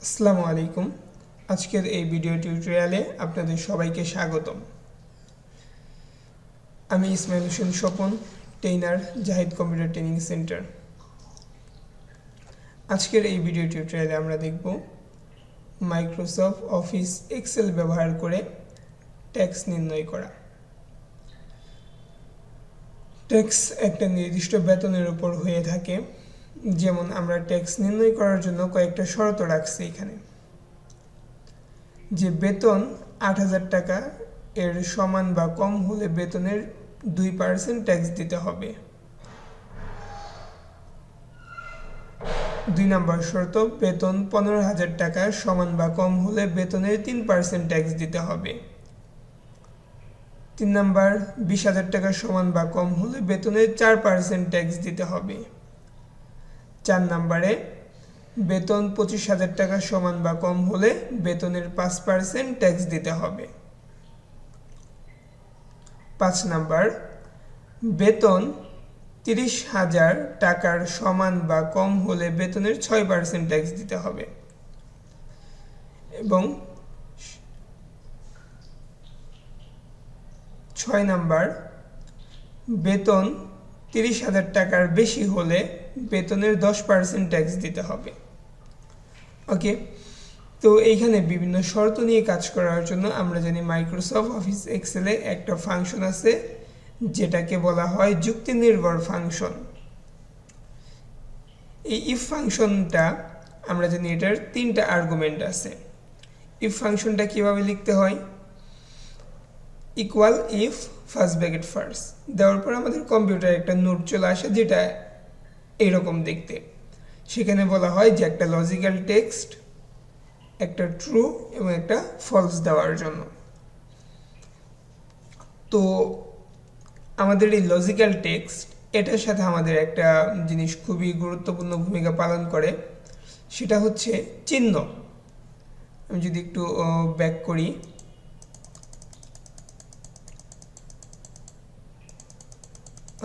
আসসালামু আলাইকুম। আজকের এই ভিডিও টিউটোরিয়ালে আপনাদের সবাইকে স্বাগতম। আমি Ismail Hossain Swapan, trainer, Zahid computer training centre. আজকের এই ভিডিও টিউটোরিয়ালে আমরা দেখব মাইক্রোসফট অফিস এক্সেল ব্যবহার করে ট্যাক্স নির্ণয় করা। ট্যাক্স একটা নির্দিষ্ট বেতনের উপর হয়ে থাকে। যেমন আমরা ট্যাক্স নির্ণয় করার জন্য কয়েকটা শর্ত রাখছি এখানে, যে বেতন ৮,০০০ টাকা এর সমান বা কম হলে বেতনের 2% ট্যাক্স দিতে হবে। ২ নম্বর শর্ত, বেতন ১৫,০০০ টাকা সমান বা কম হলে বেতনের 3% ট্যাক্স দিতে হবে। ৩ নম্বর, ২০,০০০ টাকা সমান বা কম হলে বেতনের 4% ট্যাক্স দিতে হবে। ৪ নম্বরে, বেতন ২৫,০০০ টাকা সমান বা কম হলে বেতনের 5% ট্যাক্স দিতে হবে। ৫ নম্বর, বেতন ৩০,০০০ টাকার সমান বা কম হলে বেতনের 6% ট্যাক্স দিতে হবে। এবং ৬ নম্বর, বেতন ৩০,০০০ টাকার বেশি হলে বেতনের 10% ট্যাক্স দিতে হবে। ওকে, তো এইখানে বিভিন্ন শর্ত নিয়ে কাজ করার জন্য আমরা জানি মাইক্রোসফট অফিস এক্সেলে একটা ফাংশন আছে যেটাকে বলা হয় যুক্তি নির্ভর ফাংশন। এই ইফ ফাংশনটা আমরা জানি এটার 3টা আর্গুমেন্ট আছে। ইফ ফাংশনটা কিভাবে লিখতে হয়? Equal if first bracket first দেওয়ার পর আমাদের কম্পিউটারে একটা নোট চলে আসে যেটা এইরকম দেখতে। সেখানে বলা হয় যে একটা লজিক্যাল টেক্সট, একটা ট্রু এবং একটা ফলস দেওয়ার জন্য। তো আমাদের এই লজিক্যাল টেক্সট এটার সাথে আমাদের একটা জিনিস খুবই গুরুত্বপূর্ণ ভূমিকা পালন করে, সেটা হচ্ছে চিহ্ন। আমি যদি একটু ব্যাক করি,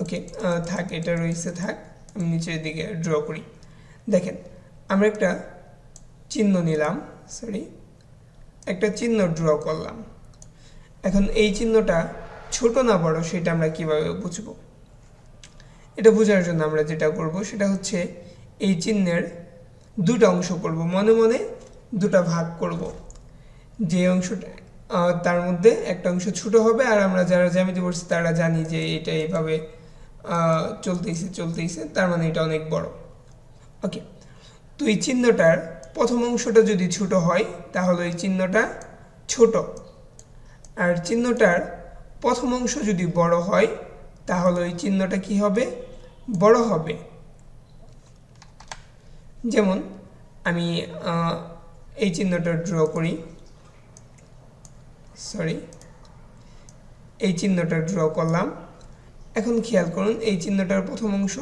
ওকে থাক, এটা রয়েছে থাক, আমি নিচের দিকে ড্র করি। দেখেন, আমরা একটা চিহ্ন নিলাম, একটা চিহ্ন ড্র করলাম। এখন এই চিহ্নটা ছোট না বড় সেটা আমরা কিভাবে বুঝব? এটা বোঝার জন্য আমরা যেটা করব সেটা হচ্ছে এই চিহ্নের দুটো অংশ করব, মনে মনে দুটো ভাগ করব। যে অংশটা তার মধ্যে একটা অংশ ছোট হবে, আর আমরা যারা জ্যামিতি পড়ছি তারা জানি যে এটা এইভাবে চলতেইছে, তার মানে এটা অনেক বড়। ওকে, তো এই চিহ্নটার প্রথম অংশটা যদি ছোট হয় তাহলে এই চিহ্নটা ছোট, আর চিহ্নটার প্রথম অংশ যদি বড় হয় তাহলে এই চিহ্নটা কি হবে? বড় হবে। যেমন আমি এই চিহ্নটা ড্র করি, এই চিহ্নটা ড্র করলাম। এখন খেয়াল করুন, এই চিহ্নটার প্রথম অংশ,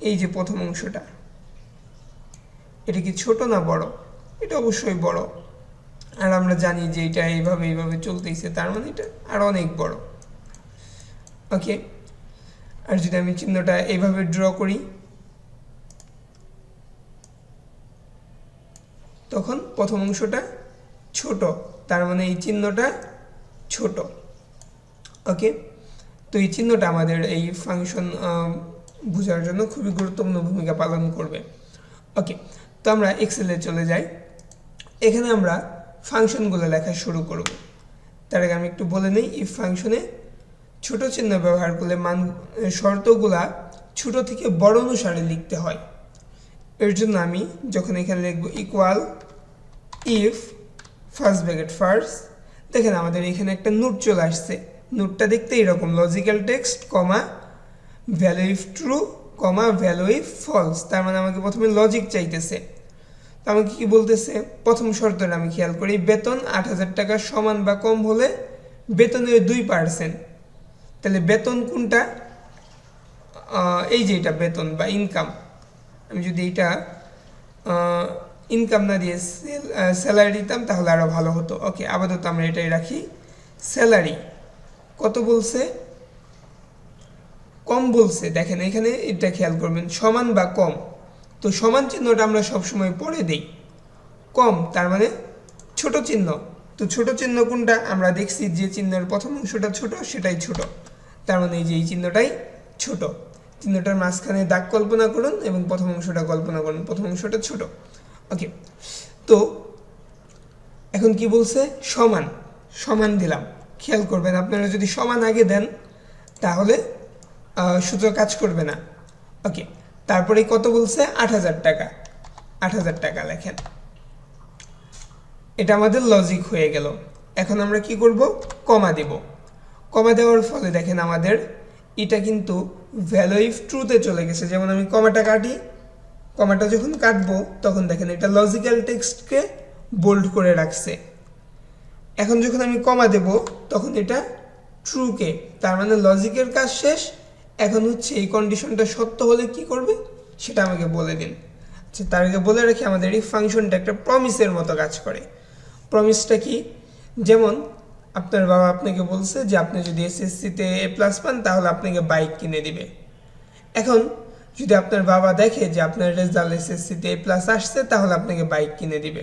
এই যে প্রথম অংশটা, এটা কি ছোট না বড়? এটা অবশ্যই বড়, আর আমরা জানি যে এটা এইভাবে চলতেইছে, তার মানে এটা আরো অনেক বড়। ওকে, আর যদি আমি চিহ্নটা এইভাবে ড্র করি তখন প্রথম অংশটা ছোট, তার মানে এই চিহ্নটা ছোট। ওকে, তো এই চিহ্নটা আমাদের এই ফাংশন বোঝার জন্য খুবই গুরুত্বপূর্ণ ভূমিকা পালন করবে। ওকে, তো আমরা এক্সেলে চলে যাই। এখানে আমরা ফাংশনগুলো লেখা শুরু করব। তার আগে আমি একটু বলে নিই, ইফ ফাংশনে ছোট চিহ্ন ব্যবহার করলে শর্তগুলা ছোট থেকে বড় অনুসারে লিখতে হয়। এর জন্য আমি যখন এখানে লিখব equal if first bracket first, দেখেন আমাদের এখানে একটা নোট চলে আসছে। নোটটা দেখতে এরকম, logical text comma value if true comma value if false, তার মানে আমাকে প্রথমে লজিক চাইতেছে। তো আমাকে কি বলতেছে? প্রথম শর্তটা আমি খেয়াল করি, বেতন ৮,০০০ টাকা সমান বা কম হলে বেতনের 2%। তাহলে বেতন কোনটা? এই যে এটা বেতন বা ইনকাম। আমি যদি এটা ইনকাম না দিয়ে স্যালারি দিতাম তাহলে আরও ভালো হতো। ওকে, আপাতত আমরা এটাই রাখি। স্যালারি কত বলছে? কম বলছে। দেখেন এখানে এটা খেয়াল করবেন, সমান বা কম, তো সমান চিহ্নটা আমরা সবসময় পরে দেই, কম তার মানে ছোট চিহ্ন। তো ছোট চিহ্ন কোনটা, আমরা দেখছি যে চিহ্নের প্রথম অংশটা ছোট সেটাই ছোট, তার মানে এই যে এই চিহ্নটাই ছোট। চিহ্নটার মাঝখানে দাগ কল্পনা করুন এবং প্রথম অংশটা কল্পনা করুন, প্রথম অংশটা ছোট। ওকে, তো এখন কি বলছে, সমান, সমান দিলাম। খেয়াল করবেন আপনারা যদি সমান আগে দেন তাহলে সূত্র কাজ করবে না। ওকে, তারপরে কত বলছে, ৮০০০ টাকা, ৮০০০ টাকা লেখেন। এটা আমাদের লজিক হয়ে গেল। এখন আমরা কি করব, কমা দেব। কমা দেওয়ার ফলে দেখেন আমাদের এটা কিন্তু ভ্যালু ইফ ট্রুতে চলে গেছে। যেমন আমি কমাটা কাটি, কমাটা যখন কাটবো তখন দেখেন এটা লজিক্যাল টেক্সটকে বোল্ড করে রাখছে। এখন যখন আমি কমা দেব তখন এটা ট্রুকে, তার মানে লজিকের কাজ শেষ। এখন হচ্ছে এই কন্ডিশনটা সত্য হলে কি করবে সেটা আমাকে বলে দিন। আচ্ছা, তার আগে বলে রাখি আমাদের এই ফাংশনটা একটা প্রমিসের মতো কাজ করে। প্রমিসটা কি, যেমন আপনার বাবা আপনাকে বলছে যে আপনি যদি এসএসসিতে A+ পান তাহলে আপনাকে বাইক কিনে দিবে। এখন যদি আপনার বাবা দেখে যে আপনার রেজাল্ট এসএসসিতে A+ আসছে তাহলে আপনাকে বাইক কিনে দিবে,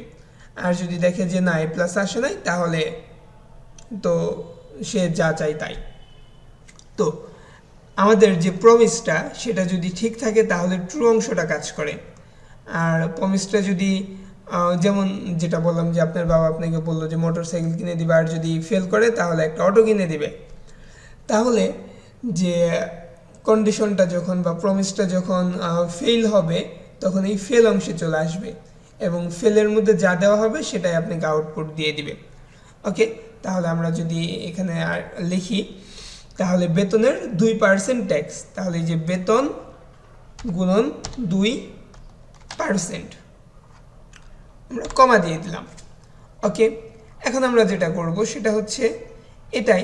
আর যদি দেখে যে না A+ আসে নাই তাহলে তো সে যা চাই তাই। তো আমাদের যে প্রমিসটা সেটা যদি ঠিক থাকে তাহলে ট্রু অংশটা কাজ করে। আর প্রমিসটা যদি যেমন যেটা বললাম যে আপনার বাবা আপনাকে বললো যে মোটরসাইকেল কিনে দিবে, আর যদি ফেল করে তাহলে একটা অটো কিনে দিবে, তাহলে যে কন্ডিশনটা যখন বা প্রমিসটা যখন ফেল হবে তখন এই ফেল অংশে চলে আসবে এবং ফেলের মধ্যে যা দেওয়া হবে সেটাই আপনাকে আউটপুট দিয়ে দিবে। ওকে, তাহলে আমরা যদি এখানে লিখি তাহলে বেতনের 2% ট্যাক্স, তাহলে এই যে বেতন গুণন 2%, আমরা কমা দিয়ে দিলাম। ওকে, এখন আমরা যেটা করব সেটা হচ্ছে এটাই,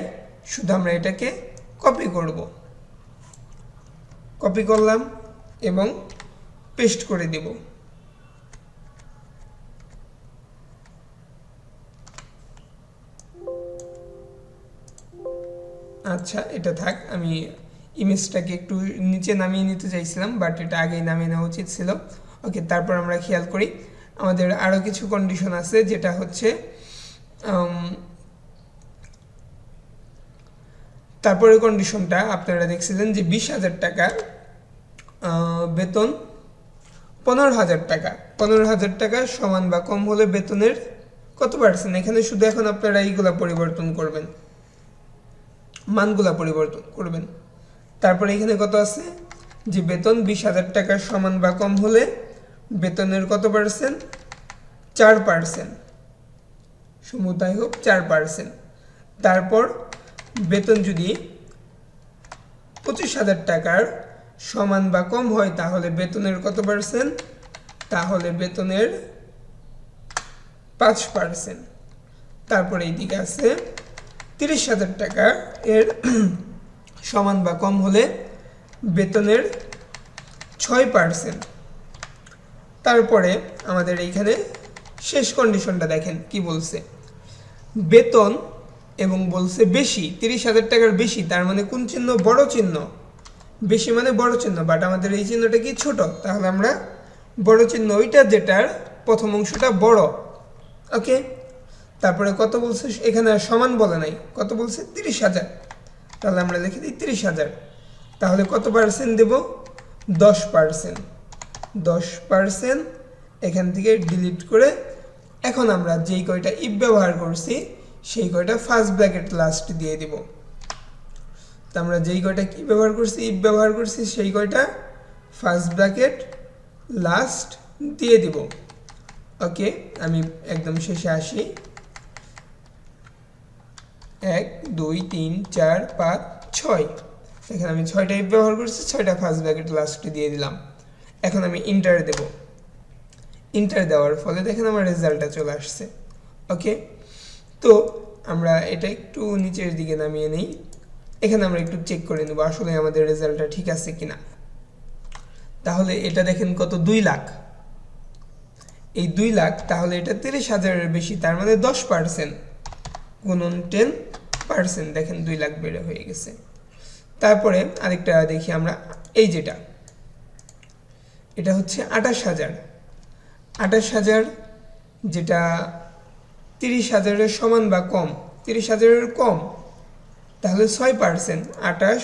শুধু আমরা এটাকে কপি করব। কপি করলাম এবং পেস্ট করে দেব। আচ্ছা, এটা থাক, আমি ইমেজটাকে একটু নিচে নামিয়ে নিতে চাইছিলাম, বাট এটা আগেই নামিয়ে নেওয়া উচিত ছিল। ওকে, তারপর আমরা খেয়াল করি আমাদের আরও কিছু কন্ডিশন আছে, যেটা হচ্ছে তারপরে কন্ডিশনটা আপনারা দেখছিলেন যে 20,000 টাকা বেতন 15,000 টাকা, 15,000 টাকা সমান বা কম হলে বেতনের কত পার্সেন্ট। এখানে শুধু এখন আপনারা এইগুলা পরিবর্তন করবেন, মানগুলা পরিবর্তন করবেন। তারপরে এখানে কত আছে যে বেতন 20,000 টাকার সমান বা কম হলে বেতনের কত পার্সেন্ট, 4%, সমুদায় হোক 4%। তারপর বেতন যদি 25,000 টাকার সমান বা কম হয় তাহলে বেতনের কত পার্সেন্ট, তাহলে বেতনের 5%। তারপরে এইদিকে আছে 30,000 টাকা এর সমান বা কম হলে বেতনের 6%। তারপরে আমাদের এইখানে শেষ কন্ডিশনটা দেখেন কি বলছে, বেতন এবং বলছে বেশি, 30,000 টাকার বেশি, তার মানে কোন চিহ্ন, বড় চিহ্ন, বেশি মানে বড় চিহ্ন, বাট আমাদের এই চিহ্নটা কি ছোট, তাহলে আমরা বড় চিহ্ন ওইটা যেটার প্রথম অংশটা বড়। ওকে, তারপরে কত বলছে, এখানে সমান বলে নাই, কত বলছে 30,000, তাহলে আমরা লিখে দিই 30,000। তাহলে কত পার্সেন্ট দেব, 10%, 10% এখান থেকে ডিলিট করে এখন আমরা যেই কয়টা ইফ ব্যবহার করছি সেই কয়টা ফার্স্ট ব্র্যাকেট লাস্ট দিয়ে দিব। তো আমরা যেই কয়টা কি ব্যবহার করছি, ইফ ব্যবহার করছি, সেই কয়টা ফার্স্ট ব্র্যাকেট লাস্ট দিয়ে দিব। ওকে, আমি একদম শেষে আসি, 1 2 3 4 5 6, এখানে আমি 6টা ইফ ব্যবহার করছি, 6টা ফার্স্ট ব্র্যাকেট লাস্টে দিয়ে দিলাম। এখন আমি ইন্টার দেব, ইন্টার দেওয়ার ফলে দেখেন আমার রেজাল্টটা চলে আসছে। ওকে, তো আমরা এটা একটু নিচের দিকে নামিয়ে নেই, এখানে আমরা একটু চেক করে নেব আসলে আমাদের রেজাল্টটা ঠিক আছে কিনা। তাহলে এটা দেখেন কত, 2 লাখ, এই 2 লাখ, তাহলে এটা 30,000-এর বেশি, তার মানে 10% গুণন 10%, দেখেন 2 লাখ বেড়ে হয়ে গেছে। তারপরে আরেকটা দেখি আমরা, এই যেটা এটা হচ্ছে 28,000, 28,000 যেটা 30,000-এর সমান বা কম, 30,000-এর কম, তাহলে 6%, 28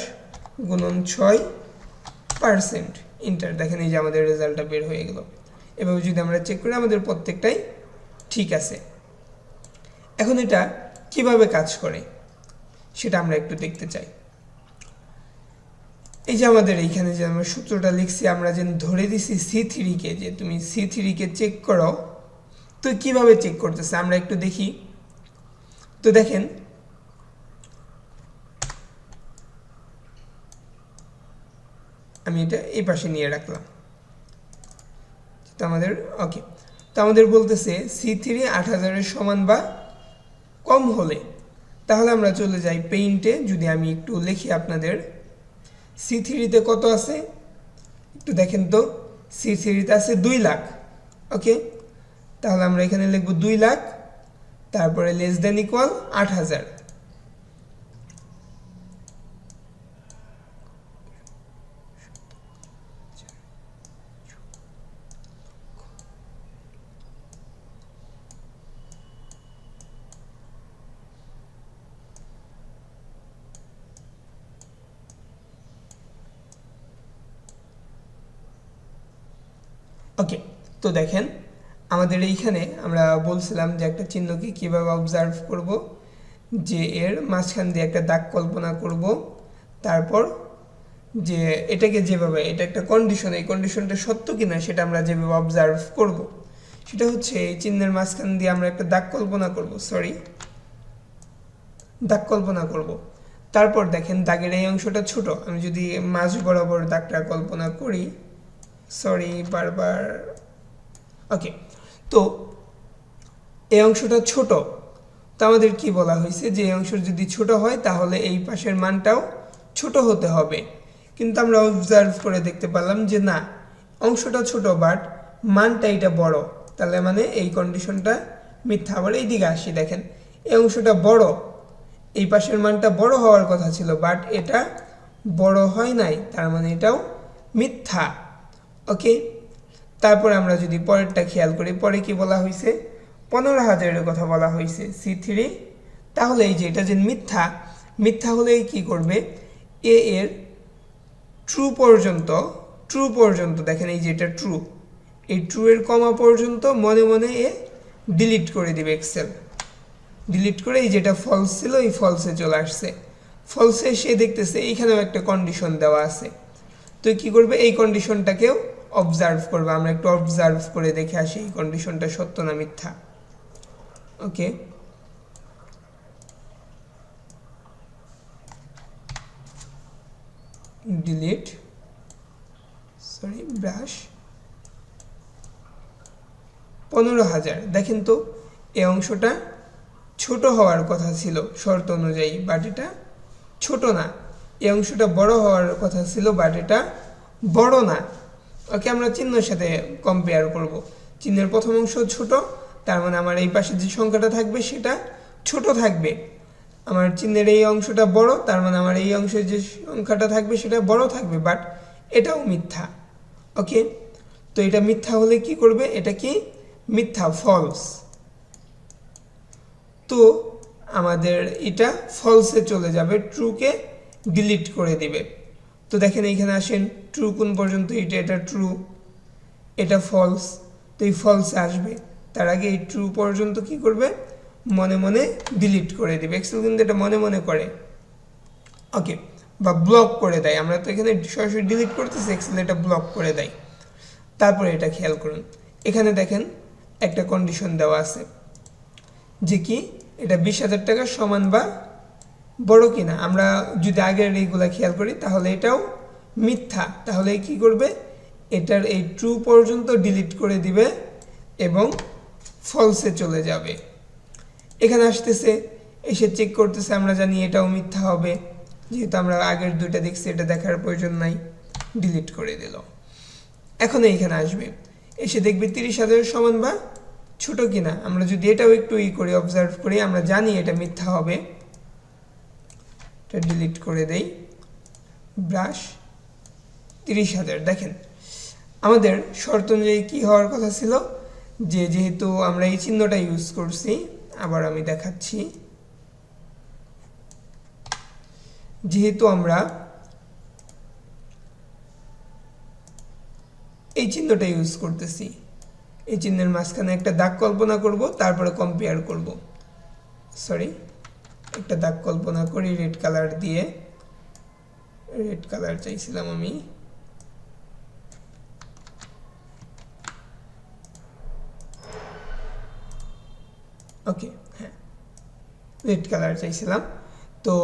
গুণন 6%, ইন্টার। দেখেন এই যে আমাদের রেজাল্টটা বের হয়ে গেল। এভাবে যদি আমরা চেক করি আমাদের প্রত্যেকটাই ঠিক আছে। এখন এটা কিভাবে কাজ করে সেটা আমরা একটু দেখতে চাই। এই যে আমাদের এইখানে যে আমরা সূত্রটা লিখছি, আমরা যে ধরে দিছি C3 কে, যে তুমি C3 কে চেক করো, তো কিভাবে চেক করতেছে আমরা একটু দেখি। তো দেখেন আমি এটা এই পাশে নিয়ে রাখলাম, তো আমাদের ওকে। তো আমাদের বলতেছে C3 8,000-এর সমান বা কম হলে, তাহলে আমরা চলে যাই পেইন্টে। যদি আমি একটু লিখি আপনাদের, C3-তে কত আছে একটু দেখেন তো। C3-তে আছে 2 লাখ, ওকে। তাহলে আমরা এখানে লিখব 2 লাখ, তারপরে লেস দেন ইকুয়াল 8,000। ওকে, তো দেখেন আমাদের এইখানে আমরা বলছিলাম যে একটা চিহ্নকে কীভাবে অবজার্ভ করব, যে এর মাঝখান দিয়ে একটা দাগ কল্পনা করব, তারপর যে এটাকে যেভাবে, এটা একটা কন্ডিশন, এই কন্ডিশনটা সত্য কিনা সেটা আমরা যেভাবে অবজার্ভ করব সেটা হচ্ছে এই চিহ্নের মাঝখান দিয়ে আমরা একটা দাগ কল্পনা করব, দাগ কল্পনা করব। তারপর দেখেন দাগের এই অংশটা ছোট, আমি যদি মাঝ বরাবর দাগটা কল্পনা করি, বারবার, ওকে। তো এই অংশটা ছোট, তো আমাদের কি বলা হয়েছে যে এই অংশ যদি ছোট হয় তাহলে এই পাশের মানটাও ছোট হতে হবে। কিন্তু আমরা অবজার্ভ করে দেখতে পারলাম যে না, অংশটা ছোট বাট মানটা এটা বড়, তাহলে মানে এই কন্ডিশনটা মিথ্যা। আবার এই দিকে আসি, দেখেন এই অংশটা বড়, এই পাশের মানটা বড় হওয়ার কথা ছিল বাট এটা বড় হয় নাই, তার মানে এটাও মিথ্যা, ওকে। তারপরে আমরা যদি পরেরটা খেয়াল করি, পরে কি বলা হয়েছে, 15,000-এর কথা বলা হয়েছে C3, তাহলে এই যে এটা যে মিথ্যা, মিথ্যা হলে কি করবে, এ এর ট্রু পর্যন্ত দেখেন এই যে এটা ট্রু, এই ট্রু এর কমা পর্যন্ত মনে মনে এ ডিলিট করে দিবে, এক্সেল ডিলিট করে এই যেটা ফলস ছিল এই ফলসে চলে আসছে। ফলসে সে দেখতেছে এইখানেও একটা কন্ডিশন দেওয়া আছে, তো কি করবে, এই কন্ডিশনটাকেও অবজার্ভ করবে। আমরা একটু অবজার্ভ করে দেখে আসি এই কন্ডিশনটা সত্য না মিথ্যা, ওকে। ডিলিট, ব্রাশ 15,000, দেখেন তো এই অংশটা ছোট হওয়ার কথা ছিল শর্ত অনুযায়ী, বাট এটা ছোট না। এই অংশটা বড় হওয়ার কথা ছিল বাট এটা বড় না, ওকে। আমরা চিহ্নের সাথে কম্পেয়ার করব, চিহ্নের প্রথম অংশ ছোট, তার মানে আমার এই পাশে যে সংখ্যাটা থাকবে সেটা ছোট থাকবে। আমার চিহ্নের এই অংশটা বড়, তার মানে আমার এই অংশের যে সংখ্যাটা থাকবে সেটা বড় থাকবে, বাট এটাও মিথ্যা, ওকে। তো এটা মিথ্যা হলে কি করবে, এটা কি মিথ্যা, ফলস। তো আমাদের এটা ফলসে চলে যাবে, ট্রুকে ডিলিট করে দিবে। তো দেখেন এইখানে আসেন, ট্রু কোন পর্যন্ত, এটা ট্রু, এটা ফলস, তো এই ফলসে আসবে। তার আগে এই ট্রু পর্যন্ত কি করবে, মনে মনে ডিলিট করে দিবে। এক্সেল কিন্তু এটা মনে মনে করে, ওকে, বা ব্লক করে দেয়। আমরা তো এখানে সরাসরি ডিলিট করতেছি, এক্সেল এটা ব্লক করে দেয়। তারপরে এটা খেয়াল করুন, এখানে দেখেন একটা কন্ডিশন দেওয়া আছে যে কি এটা 20,000 টাকার সমান বা বড় কিনা। আমরা যদি আগের এইগুলা খেয়াল করি তাহলে এটাও মিথ্যা, তাহলে কি করবে, এটার এই ট্রু পর্যন্ত ডিলিট করে দিবে এবং ফলসে চলে যাবে। এখানে আসতেছে, এসে চেক করতেছে, আমরা জানি এটাও মিথ্যা হবে, যেহেতু আমরা আগের দুইটা দেখছি, এটা দেখার প্রয়োজন নাই, ডিলিট করে দিল। এখন এইখানে আসবে, এসে দেখবে 30,000 সমান বা ছোট কিনা। আমরা যদি এটাও একটু করি, অবজার্ভ করি, আমরা জানি এটা মিথ্যা হবে, এটা ডিলিট করে দেই, ব্রাশ 30,000, দেখেন আমাদের শর্ত অনুযায়ী কী হওয়ার কথা ছিল, যে যেহেতু আমরা এই চিহ্নটা ইউজ করছি, আবার আমি দেখাচ্ছি, যেহেতু আমরা এই চিহ্নটা ইউজ করতেছি, এই চিহ্নের মাঝখানে একটা দাগ কল্পনা করব, তারপরে কম্পেয়ার করব। সরি, একটা দাগ কল্পনা করি রেড কালার দিয়ে, রেড কালার চাইছিলাম আমি, ওকে, হ্যাঁ রেড কালার চাইছিলাম। তো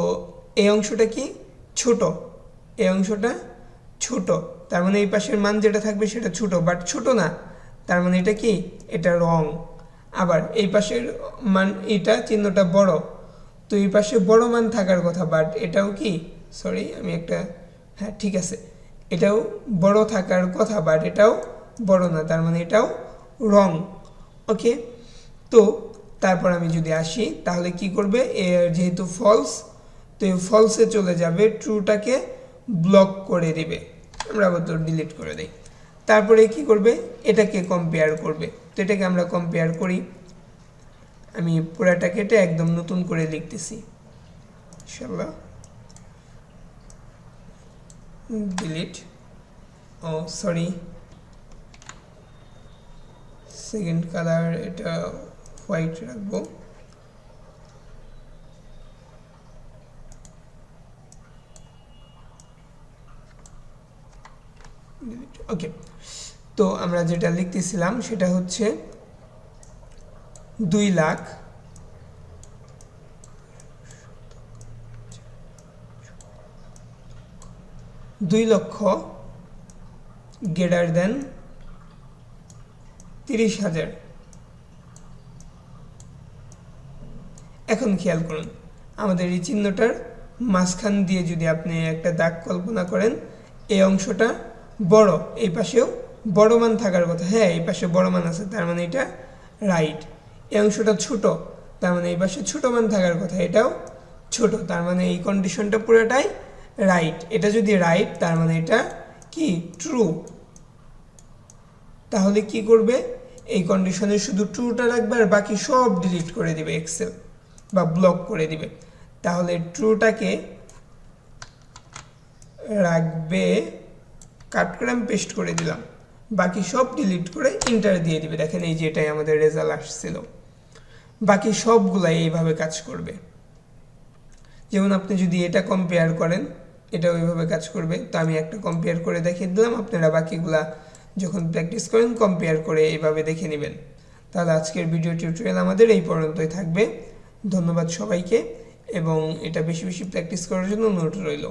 এই অংশটা কি ছোট, এই অংশটা ছোট, তার মানে এই পাশের মান যেটা থাকবে সেটা ছোট, বাট ছোট না, তার মানে এটা কি, এটা রং। আবার এই পাশের মান, এটা চিহ্নটা বড়, তো এই পাশে বড় মান থাকার কথা, বাট এটাও কি, সরি আমি একটা, হ্যাঁ ঠিক আছে, এটাও বড় থাকার কথা, বাট এটাও বড় না, তার মানে এটাও রং। ওকে, তো তারপর আমি যদি আসি, তাহলে কি করবে, যেহেতু ফলস, তো এই ফলসে চলে যাবে, ট্রুটাকে ব্লক করে দিবে, আমরা আবার তো ডিলিট করে দিই। তারপরে কি করবে, এটাকে কম্পেয়ার করবে, তো এটাকে আমরা কম্পেয়ার করি, আমি পুরাটা কেটে একদম নতুন করে লিখতেছি, ইনশাআল্লাহ, ডিলিট, ও সরি, সেকেন্ড কালার এটা হোয়াইট রাখবো, ওকে। তো আমরা যেটা লিখতেছিলাম সেটা হচ্ছে 2 লাখ, গ্রেটার দেন 30,000। এখন খেয়াল করুন, আমাদের এই চিহ্নটার মাঝখান দিয়ে যদি আপনি একটা দাগ কল্পনা করেন, এই অংশটা বড়, এই পাশেও বড় মান থাকার কথা, হ্যাঁ এই পাশে বড় মান আছে, তার মানে এটা রাইট। এই অংশটা ছোট, তার মানে এই পাশে ছোট মান থাকার কথা, এটাও ছোট, তার মানে এই কন্ডিশনটা পুরোটাই রাইট। এটা যদি রাইট, তার মানে এটা কি ট্রু। তাহলে কি করবে, এই কন্ডিশনে শুধু ট্রুটা রাখবে আর বাকি সব ডিলিট করে দিবে এক্সেল, বা ব্লক করে দিবে। তাহলে ট্রুটাকে রাখবে, কাট করে আমি পেস্ট করে দিলাম, বাকি সব ডিলিট করে ইন্টার দিয়ে দিবে। দেখেন এই যে এটাই আমাদের রেজাল্ট আসছিল, বাকি সবগুলাই এইভাবে কাজ করবে। যেমন আপনি যদি এটা কম্পেয়ার করেন, এটা ওইভাবে কাজ করবে। তো আমি একটা কম্পেয়ার করে দেখিয়ে দিলাম, আপনারা বাকিগুলা যখন প্র্যাকটিস করেন কম্পেয়ার করে এইভাবে দেখে নেবেন। তাহলে আজকের ভিডিও টিউটোরিয়াল আমাদের এই পর্যন্তই থাকবে। ধন্যবাদ সবাইকে, এবং এটা বেশি বেশি প্র্যাকটিস করার জন্য অনুরোধ রইল।